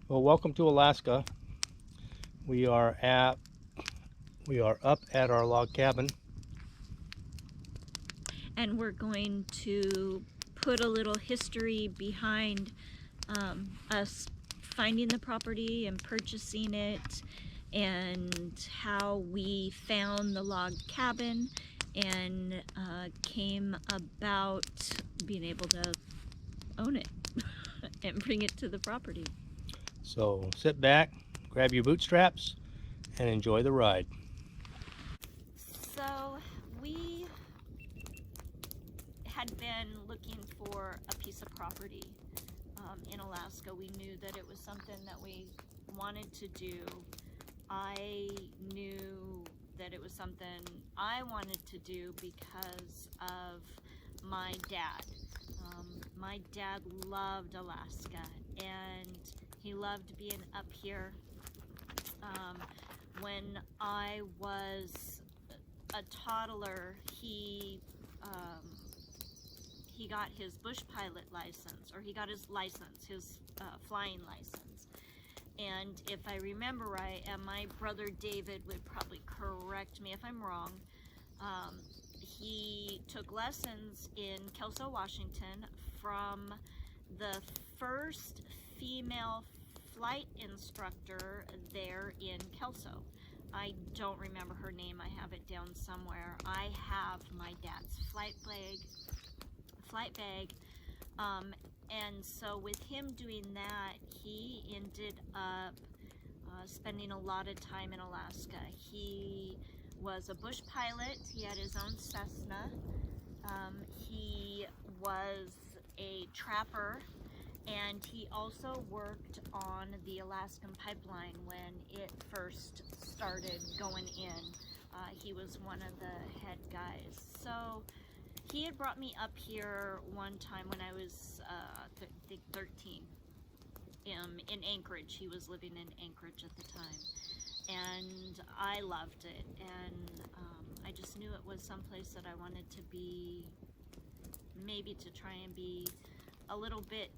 Well, welcome to Alaska. We are at we are up at our log cabin. And we're going to put a little history behind us finding the property and purchasing it, and how we found the log cabin and came about being able to own it and bring it to the property. So sit back, grab your bootstraps, and enjoy the ride. So we had been looking for a piece of property in Alaska. We knew that it was something that we wanted to do. I knew that it was something I wanted to do because of my dad. My dad loved Alaska, and he loved being up here. When I was a toddler, he got his bush pilot license, or he got his license, his flying license. And if I remember right, and my brother David would probably correct me if I'm wrong, he took lessons in Kelso, Washington from the first female flight instructor there in Kelso. I don't remember her name. I have it down somewhere. I have my dad's flight bag. And so with him doing that, he ended up spending a lot of time in Alaska. He was a bush pilot. He had his own Cessna. He was a trapper, and he also worked on the Alaskan pipeline when it first started going in. He was one of the head guys. So he had brought me up here one time when I was, I think 13, in Anchorage. He was living in Anchorage at the time, and I loved it. And I just knew it was someplace that I wanted to be, maybe to try and be a little bit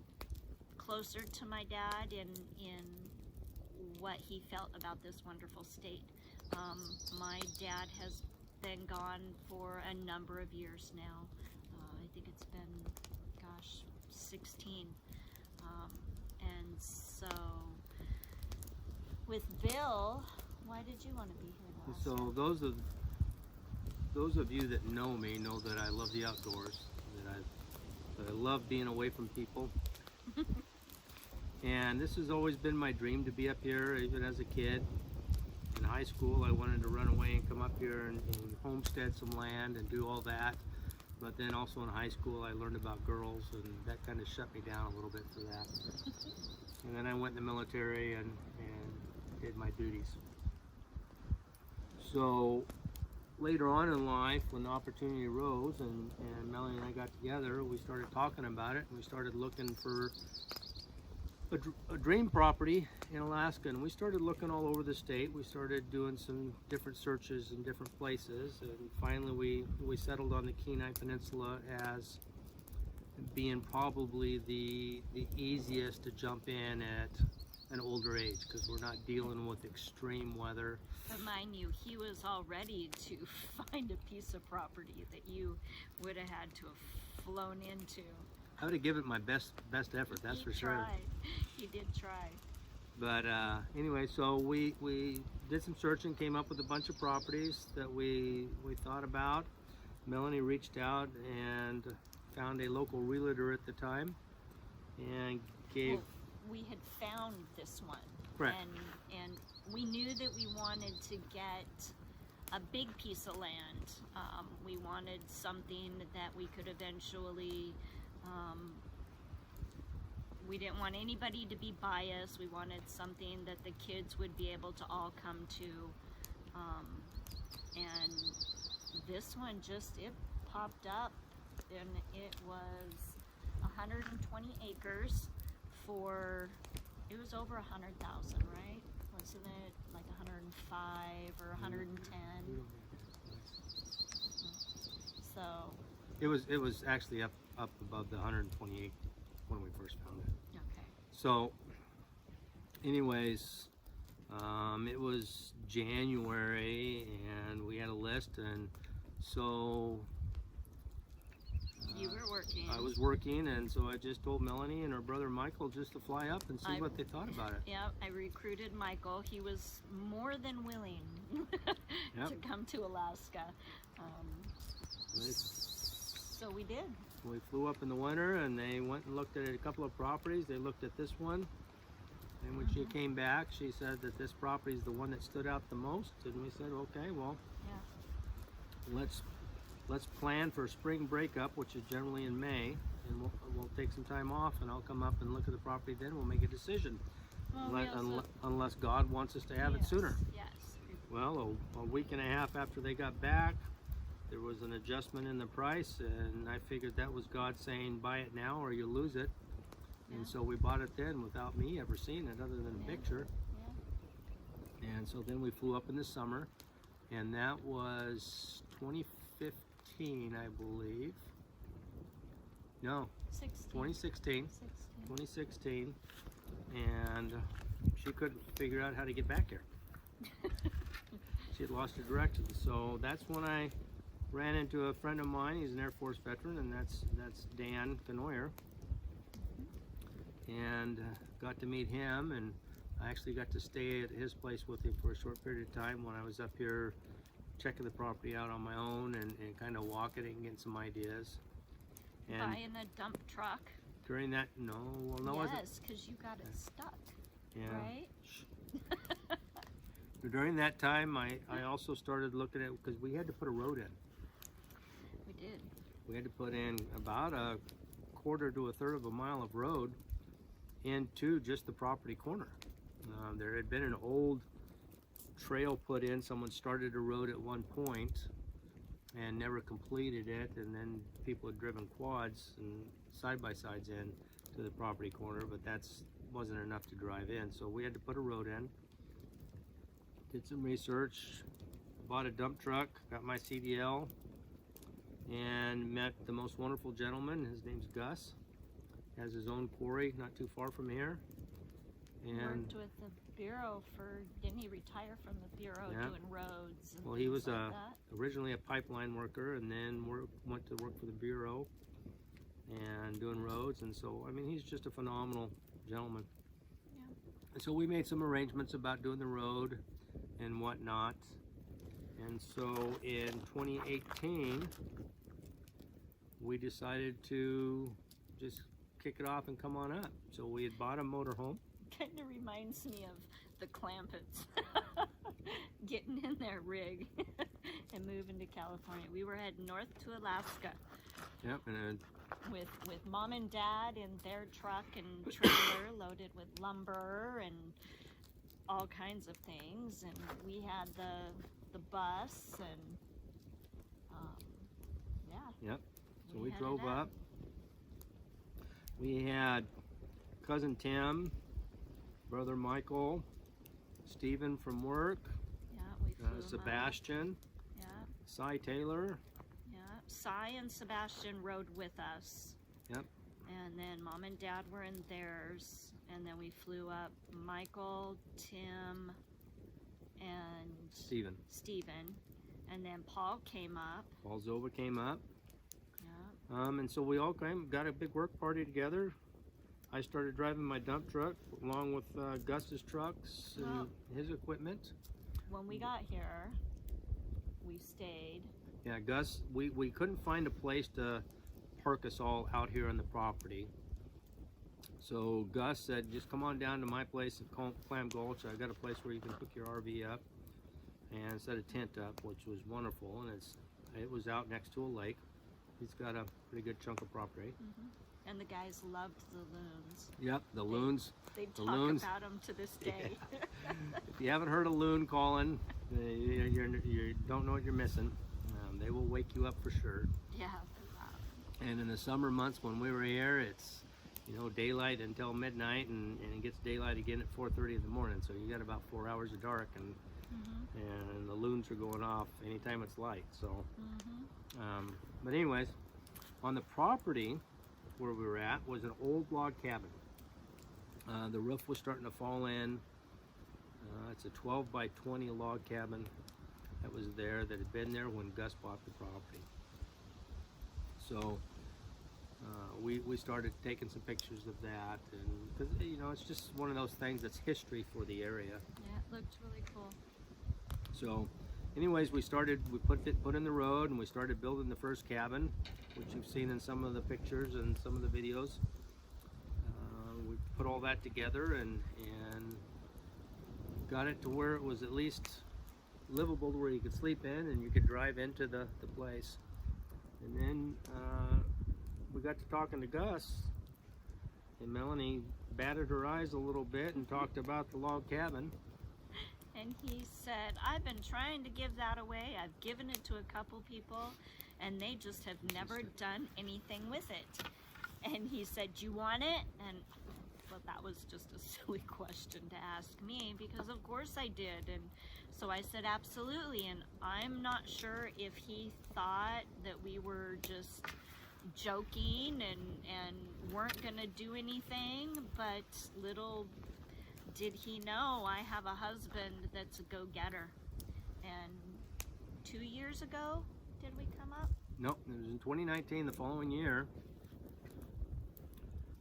closer to my dad in what he felt about this wonderful state. My dad has been gone for a number of years now. I think it's been, gosh, 16. And so with Bill, why did you want to be here in Alaska? So those of you that know me know that I love the outdoors, that I love being away from people. And this has always been my dream, to be up here, even as a kid. In high school, I wanted to run away and come up here and homestead some land and do all that. But then also in high school, I learned about girls, and that kind of shut me down a little bit for that. And then I went in the military and did my duties. So later on in life, when the opportunity arose and Melanie and I got together, we started talking about it, and we started looking for a dream property in Alaska, and we started looking all over the state. We started doing some different searches in different places, and finally we settled on the Kenai Peninsula as being probably the easiest to jump in at an older age, because we're not dealing with extreme weather. But mind you, he was all ready to find a piece of property that you would have had to have flown into. I would have given it my best effort, that's for sure. He did try. But anyway, so we did some searching, came up with a bunch of properties that we thought about. Melanie reached out and found a local realtor at the time and gave... Well, we had found this one. Correct. And we knew that we wanted to get a big piece of land. We wanted something that we could eventually... we didn't want anybody to be biased. We wanted something that the kids would be able to all come to. And this one it popped up, and it was 120 acres for, it was over 100,000, right? Wasn't it like 105 or 110? So it was actually up above the 128 when we first found it. okay. So anyways, it was January and we had a list, and so You were working. I was working, and so I just told Melanie and her brother Michael just to fly up and see I- what they thought about it. Yeah, I recruited Michael. He was more than willing Yep. to come to Alaska. So we did. We flew up in the winter, and they went and looked at a couple of properties. They looked at this one, and when she came back, she said that this property is the one that stood out the most. And we said, okay, well, Yeah. let's plan for spring breakup, which is generally in May, and we'll take some time off, and I'll come up and look at the property. Then we'll make a decision, Well, we also- unless God wants us to have it Yes, sooner. Yes. Well, a week and a half after they got back, there was an adjustment in the price, and I figured that was God saying, buy it now or you lose it. And Yeah. so we bought it then without me ever seeing it other than a Yeah. picture. Yeah. And so then we flew up in the summer, and that was 2015, I believe. No, 16. 2016. 16. 2016, and she couldn't figure out how to get back here. She had lost her direction. So that's when I ran into a friend of mine. He's an Air Force veteran, and that's Dan Canoyer. And got to meet him, and I actually got to stay at his place with him for a short period of time when I was up here checking the property out on my own and kind of walking it and getting some ideas. And Buying a dump truck. during that, no, Yes, because you got it stuck, yeah. right? During that time, I also started looking at, because we had to put a road in. We did. We had to put in about a quarter to a third of a mile of road into just the property corner. There had been an old trail put in. Someone started a road at one point and never completed it, and then people had driven quads and side-by-sides in to the property corner, but that's wasn't enough to drive in, so we had to put a road in. Did some research, bought a dump truck, got my CDL, and met the most wonderful gentleman. His name's Gus. Has his own quarry not too far from here. And Worked with the Bureau for, didn't he retire from the Bureau Yeah. doing roads and well, he things was like that? originally a pipeline worker, and then went to work for the Bureau and doing roads. And so, I mean, he's just a phenomenal gentleman. Yeah. And so we made some arrangements about doing the road and whatnot. And so in 2018, we decided to just kick it off and come on up. So we had bought a motorhome. Kind of reminds me of the Clampetts getting in their rig and moving to California. We were heading north to Alaska Yep, and with mom and dad in their truck and trailer loaded with lumber and all kinds of things, and we had the bus and yeah. so we headed drove out. up. We had cousin Tim, brother Michael, Stephen from work, Yeah, we flew 'em out. Sebastian, Yeah, Cy Taylor. yeah. Cy and Sebastian rode with us. Yep. And then mom and dad were in theirs, and then we flew up Michael, Tim, and Stephen. Steven, and then Paul came up. Paul Zova came up. Yeah. And so we all got a big work party together. I started driving my dump truck along with Gus's trucks and Well- his equipment. When we got here, we stayed. Yeah, Gus, we couldn't find a place to park us all out here on the property. So Gus said, just come on down to my place at Clam Gulch. I got a place where you can hook your RV up and set a tent up, which was wonderful. And it was out next to a lake. He's got a pretty good chunk of property. And the guys loved the loons. Yep, the loons. They The talk loons. about them to this day. If you haven't heard a loon calling, you don't know what you're missing. They will wake you up for sure. Yeah, they're loud. And in the summer months when we were here, it's daylight until midnight, and it gets daylight again at 4:30 in the morning. So you got about 4 hours of dark, and the loons are going off anytime it's light. So, but anyways, on the property where we were at was an old log cabin. The roof was starting to fall in. It's a 12 by 20 log cabin that was there, that had been there when Gus bought the property. So we started taking some pictures of that, and because it's just one of those things that's history for the area. Yeah, it looked really cool. So anyways, we put in the road, and we started building the first cabin, which you've seen in some of the pictures and some of the videos. We put all that together and got it to where it was at least livable, to where you could sleep in and you could drive into the place. And then we got to talking to Gus, and Melanie batted her eyes a little bit and talked about the log cabin. And he said, I've been trying to give that away. I've given it to a couple people, and they just have never done anything with it. And he said, do you want it? And well, that was just a silly question to ask me, because of course I did. And so I said, absolutely. And I'm not sure if he thought that we were just joking and weren't gonna do anything, but little did he know I have a husband that's a go-getter. And 2 years ago, did we come up? Nope, it was in 2019, the following year.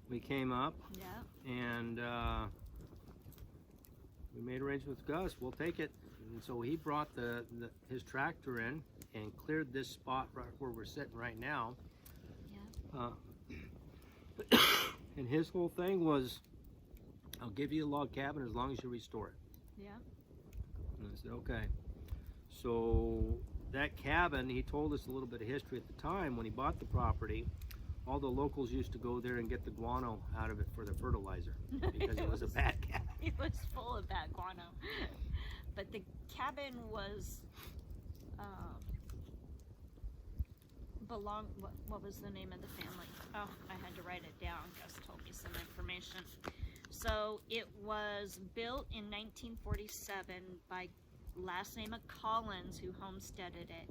We came up, Yeah. and we made arrangements with Gus. We'll take it. And so he brought his tractor in and cleared this spot right where we're sitting right now. Yeah. And his whole thing was, I'll give you a log cabin as long as you restore it. Yeah. And I said, okay. So that cabin, he told us a little bit of history at the time when he bought the property. All the locals used to go there and get the guano out of it for the fertilizer, because it was a bad cabin. It was full of bad guano. But the cabin was what was the name of the family? Oh, I had to write it down. Gus told me some information. So it was built in 1947 by last name of Collins, who homesteaded it.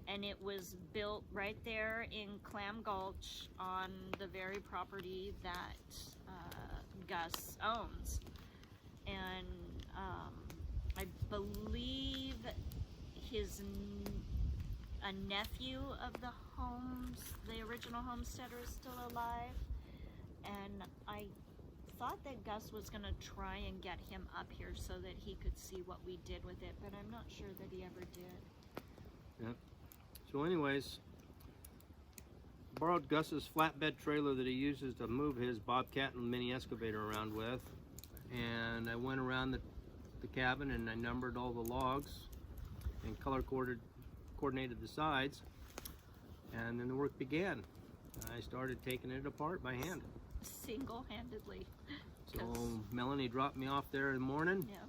And it was built right there in Clam Gulch on the very property that Gus owns. And I believe a nephew of the original homesteader is still alive. And I thought that Gus was going to try and get him up here so that he could see what we did with it, but I'm not sure that he ever did. Yep. So anyways, borrowed Gus's flatbed trailer that he uses to move his Bobcat and mini excavator around with, and I went around the cabin and I numbered all the logs and color coordinated the sides, and then the work began. I started taking it apart by hand. Single-handedly. So Melanie dropped me off there in the morning, Yeah.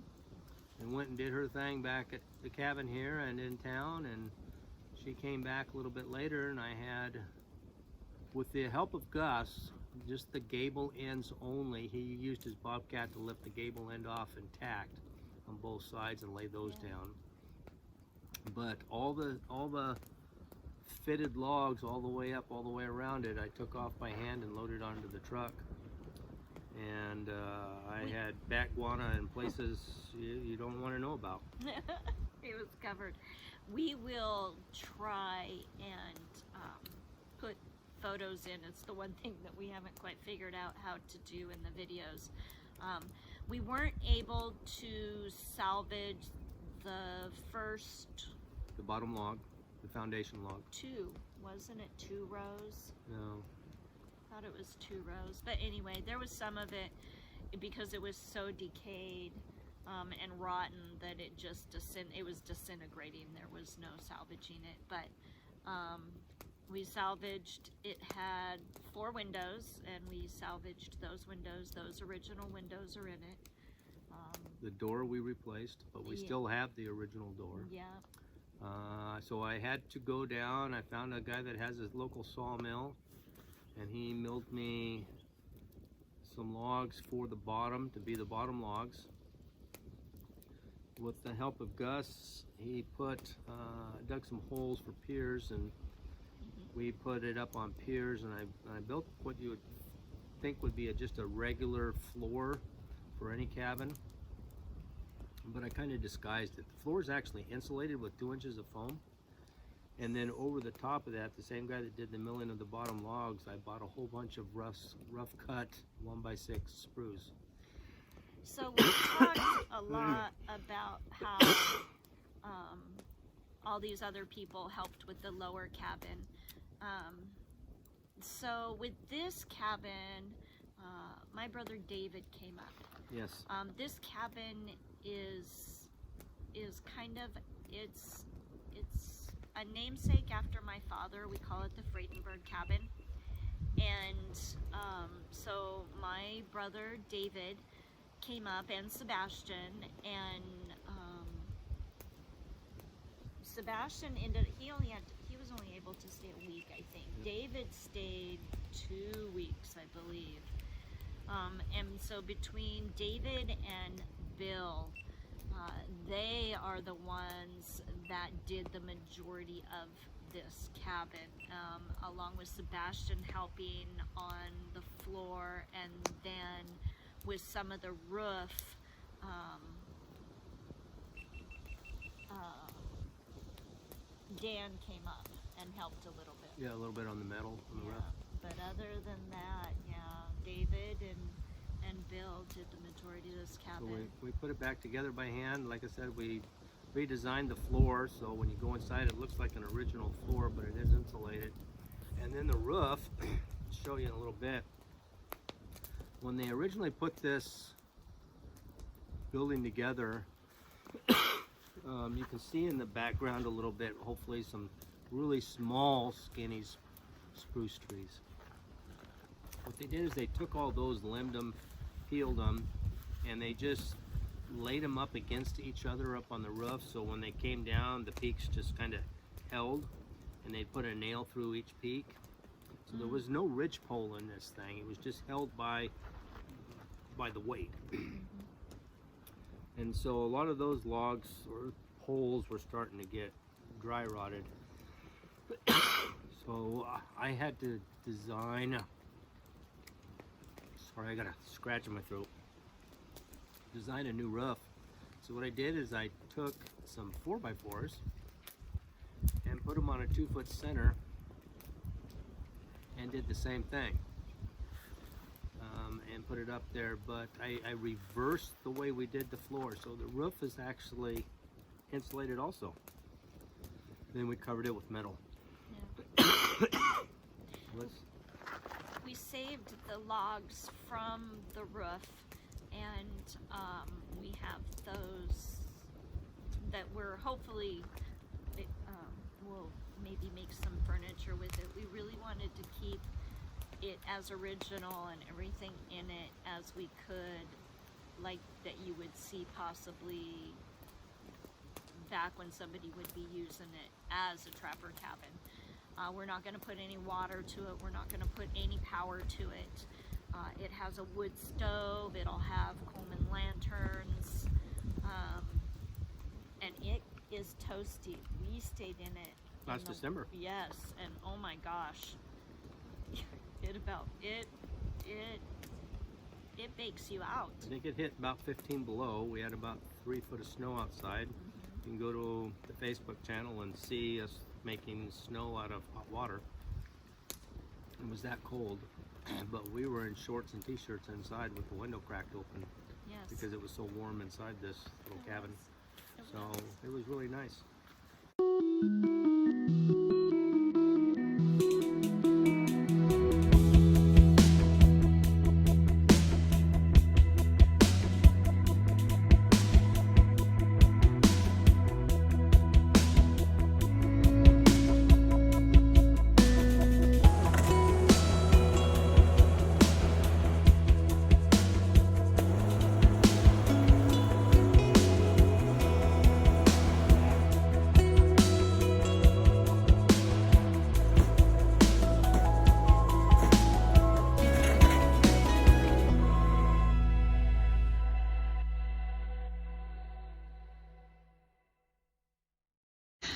and went and did her thing back at the cabin here and in town, and she came back a little bit later, and I had, with the help of Gus, just the gable ends only. He used his Bobcat to lift the gable end off intact on both sides and lay those down. But all the fitted logs all the way up, all the way around it, I took off by hand and loaded onto the truck. And I had bat guana in places you don't want to know about. It was covered. We will try and put photos in. It's the one thing that we haven't quite figured out how to do in the videos. We weren't able to salvage the bottom log, the foundation log. Wasn't it 2 rows? No. I thought it was 2 rows. But anyway, there was some of it, because it was so decayed and rotten that it was disintegrating. There was no salvaging it. But we salvaged, it had 4 windows, and we salvaged those windows. Those original windows are in it. The door we replaced, but we still have the original door. Yeah. So I had to go down. I found a guy that has a local sawmill, and he milled me some logs for the bottom, to be the bottom logs. With the help of Gus, he dug some holes for piers, and we put it up on piers, and I built what you would think would be just a regular floor for any cabin, but I kind of disguised it. The floor is actually insulated with 2 inches of foam. And then over the top of that, the same guy that did the milling of the bottom logs, I bought a whole bunch of rough cut 1x6 spruce. So we talked a lot about how all these other people helped with the lower cabin. So with this cabin, my brother David came up. Yes. This cabin is kind of, it's a namesake after my father. We call it the Friedenberg cabin. And so my brother David came up, and Sebastian, and Sebastian he was only able to stay a week, I think. David stayed 2 weeks, I believe. And so between David and Bill, they are the ones that did the majority of this cabin, along with Sebastian helping on the floor, and then with some of the roof, Dan came up and helped a little bit. Yeah, a little bit on the metal, on the roof. But other than that, yeah, David and Bill did the majority of this cabin. So we put it back together by hand. Like I said, we redesigned the floor, so when you go inside it looks like an original floor, but it is insulated. And then the roof, I'll show you in a little bit. When they originally put this building together, you can see in the background a little bit, hopefully, some really small, skinny spruce trees. What they did is they took all those, limbed them, peeled them, and they just laid them up against each other up on the roof, so when they came down, the peaks just kind of held, and they put a nail through each peak. So there was no ridge pole in this thing. It was just held by the weight. And so a lot of those logs or poles were starting to get dry rotted. So I had to design, sorry, I got a scratch in my throat, design a new roof. So what I did is I took some 4x4s and put them on a 2-foot center and did the same thing. And put it up there, but I reversed the way we did the floor, so the roof is actually insulated also. Then we covered it with metal. Yeah. We saved the logs from the roof, and we have those that we're hopefully we'll maybe make some furniture with it. We really wanted to keep it as original and everything in it as we could, like that you would see possibly back when somebody would be using it as a trapper cabin. We're not going to put any water to it. We're not going to put any power to it. It has a wood stove. It'll have Coleman lanterns, and it is toasty. We stayed in it Last December. Yes, and oh my gosh. It bakes you out. I think it hit about 15 below. We had about 3 foot of snow outside. You can go to the Facebook channel and see us making snow out of hot water. It was that cold, but we were in shorts and t-shirts inside with the window cracked open. Yes. Because it was so warm inside this little cabin. So it was really nice.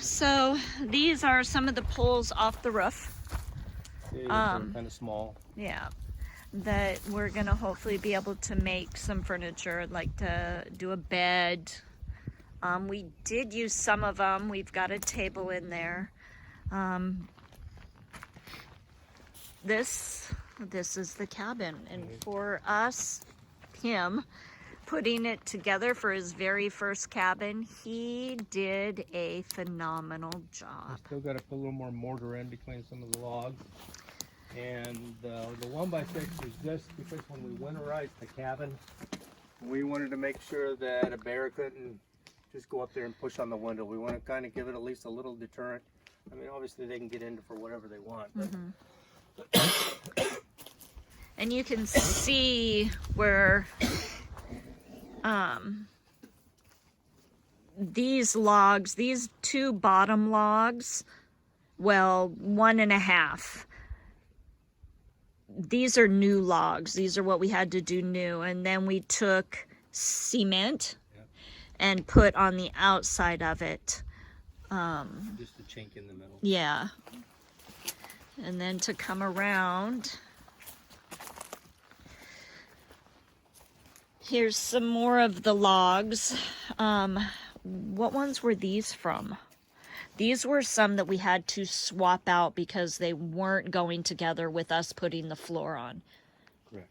So these are some of the poles off the roof. Kind of small. Yeah. that we're gonna hopefully be able to make some furniture. I'd like to do a bed. We did use some of them. We've got a table in there. This is the cabin, and for us, him putting it together for his very first cabin, he did a phenomenal job. Still got to put a little more mortar in between some of the logs. And the 1x6 is just because when we winterized the cabin, we wanted to make sure that a bear couldn't just go up there and push on the window. We want to kind of give it at least a little deterrent. I mean, obviously they can get into for whatever they want. But And you can see where these logs, these two bottom logs, well, 1.5. These are new logs. These are what we had to do new. And then we took cement and put on the outside of it. just a chink in the middle. Yeah. And then to come around, here's some more of the logs. What ones were these from? These were some that we had to swap out because they weren't going together with us putting the floor on. Correct.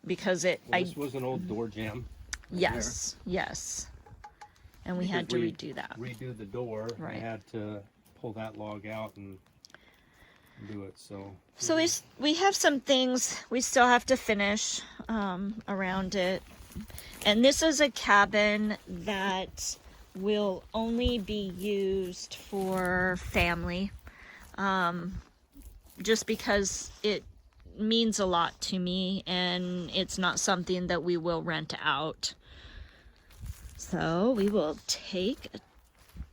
Because This was an old door jamb. Yes, yes. And we had to redo that. Redo the door. Right. I had to pull that log out and do it. So we have some things we still have to finish around it. And this is a cabin that will only be used for family. Just because it means a lot to me and it's not something that we will rent out. So we will take a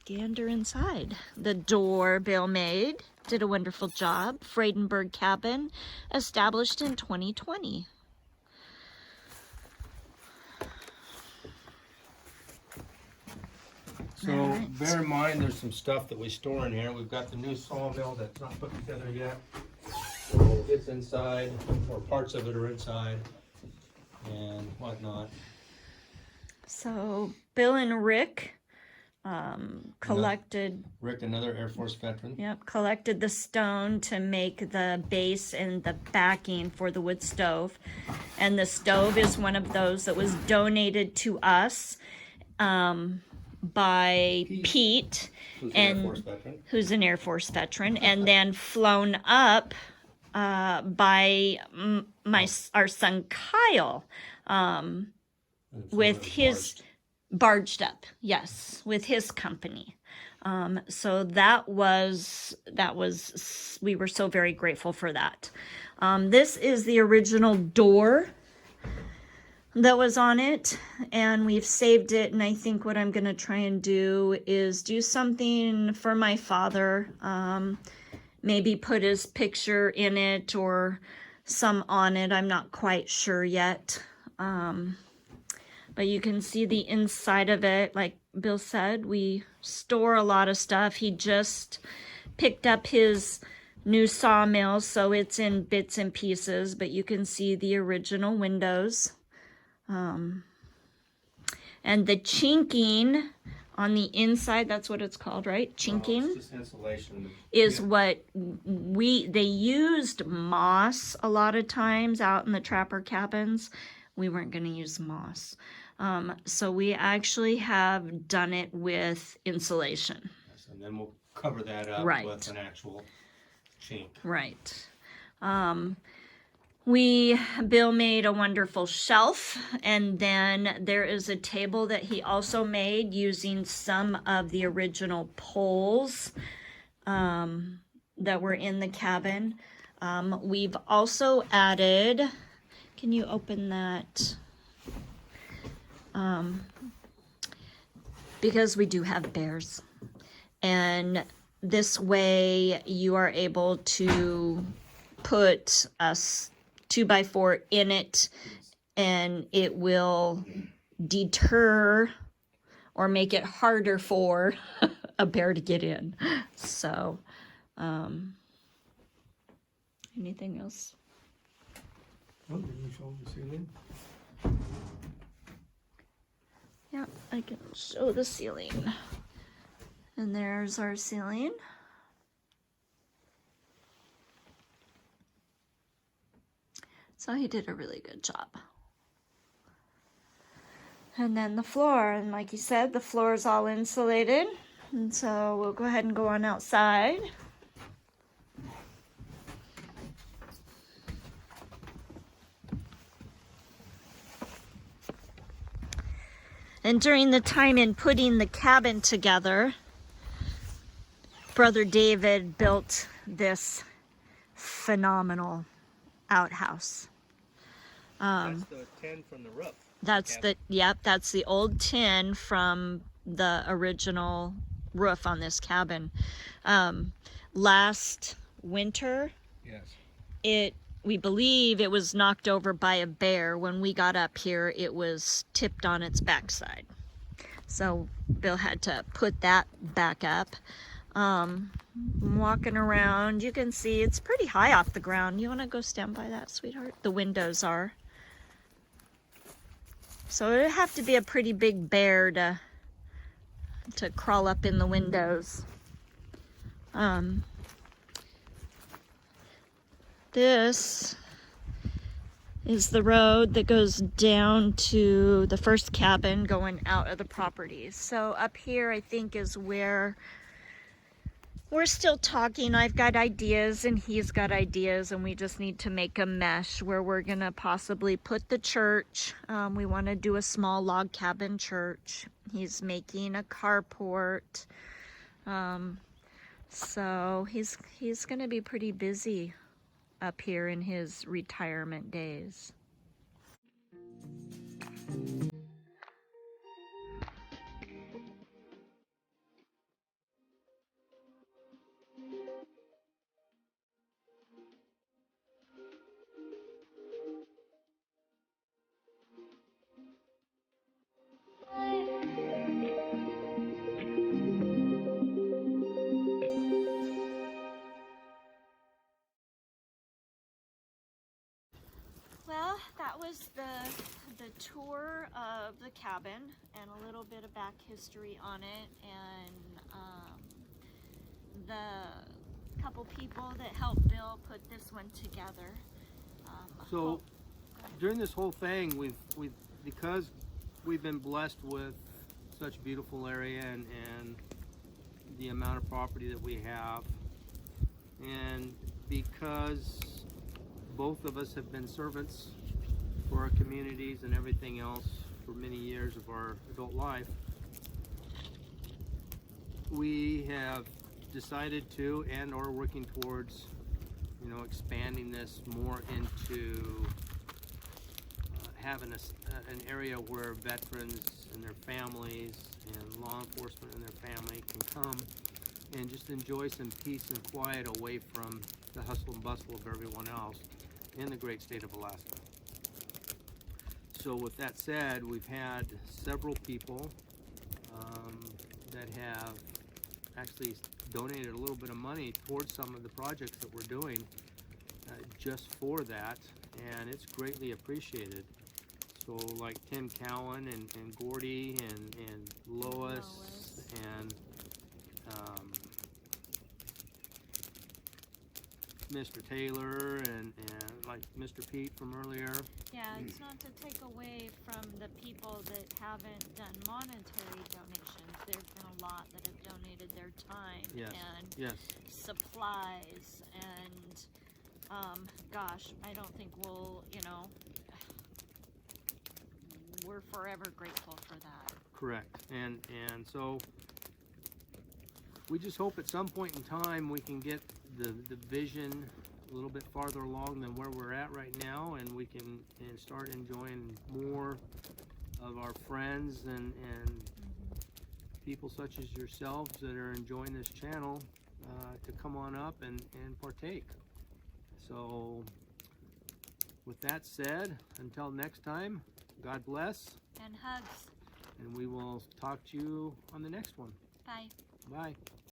gander inside. The door Bill made, did a wonderful job. Fredenberg Cabin, established in 2020. So Alright. bear in mind there's some stuff that we store in here. We've got the new sawmill that's not put together yet. It's inside, or parts of it are inside, and whatnot. So Bill and Rick collected, Rick, another Air Force veteran. collected the stone to make the base and the backing for the wood stove. And the stove is one of those that was donated to us by Pete, Who's an and Air Force veteran. who's an Air Force veteran, and then flown up by our son Kyle with his barged up, yes, with his company. So that was we were so very grateful for that. This is the original door that was on it, and we've saved it. And I think what I'm gonna try and do is do something for my father. Maybe put his picture in it or some on it. I'm not quite sure yet. But you can see the inside of it. Like Bill said, we store a lot of stuff. He just picked up his new sawmill, so it's in bits and pieces, but you can see the original windows. And the chinking on the inside, that's what it's called, right? Chinking. It's just insulation. Is what they used moss a lot of times out in the trapper cabins. We weren't going to use moss. So we actually have done it with insulation. And then we'll cover that up Right. with an actual chink. Right. Bill made a wonderful shelf, and then there is a table that he also made using some of the original poles that were in the cabin. We've also added, can you open that? Because we do have bears, and this way you are able to put a 2x4 in it, and it will deter or make it harder for a bear to get in. So, anything else? Oh, did you show the ceiling? Yeah, I can show the ceiling. And there's our ceiling. So he did a really good job. And then the floor, and like you said, the floor is all insulated. And so we'll go ahead and go on outside. And during the time in putting the cabin together, Brother David built this phenomenal outhouse. That's the tin from the roof. That's that's the old tin from the original roof on this cabin. Last winter, Yes. we believe it was knocked over by a bear. When we got up here, it was tipped on its backside. So Bill had to put that back up. Walking around, you can see it's pretty high off the ground. You want to go stand by that, sweetheart? The windows are. So it'd have to be a pretty big bear to crawl up in the windows. This is the road that goes down to the first cabin going out of the property. So up here, I think, is where we're still talking. I've got ideas and he's got ideas, and we just need to make a mesh where we're gonna possibly put the church. We want to do a small log cabin church. He's making a carport. So he's gonna be pretty busy up here in his retirement days. Well, that was the tour of the cabin and a little bit of back history on it, and the couple people that helped Bill put this one together. So during this whole thing, we've because we've been blessed with such a beautiful area and the amount of property that we have, and because both of us have been servants for our communities and everything else for many years of our adult life, we have decided to and are working towards, expanding this more into having an area where veterans and their families and law enforcement and their family can come and just enjoy some peace and quiet away from the hustle and bustle of everyone else in the great state of Alaska. So with that said, we've had several people that have actually donated a little bit of money towards some of the projects that we're doing just for that, and it's greatly appreciated. So like Tim Cowan and Gordy and Lois and Mr. Taylor and like Mr. Pete from earlier. Yeah, it's not to take away from the people that haven't done monetary donations. There's been a lot that have donated their time and supplies, and gosh, I don't think we're forever grateful for that. Correct. And so we just hope at some point in time we can get the vision a little bit farther along than where we're at right now, and we can start enjoying more of our friends and people such as yourselves that are enjoying this channel to come on up and partake. So with that said, until next time, God bless. And hugs. And we will talk to you on the next one. Bye. Bye.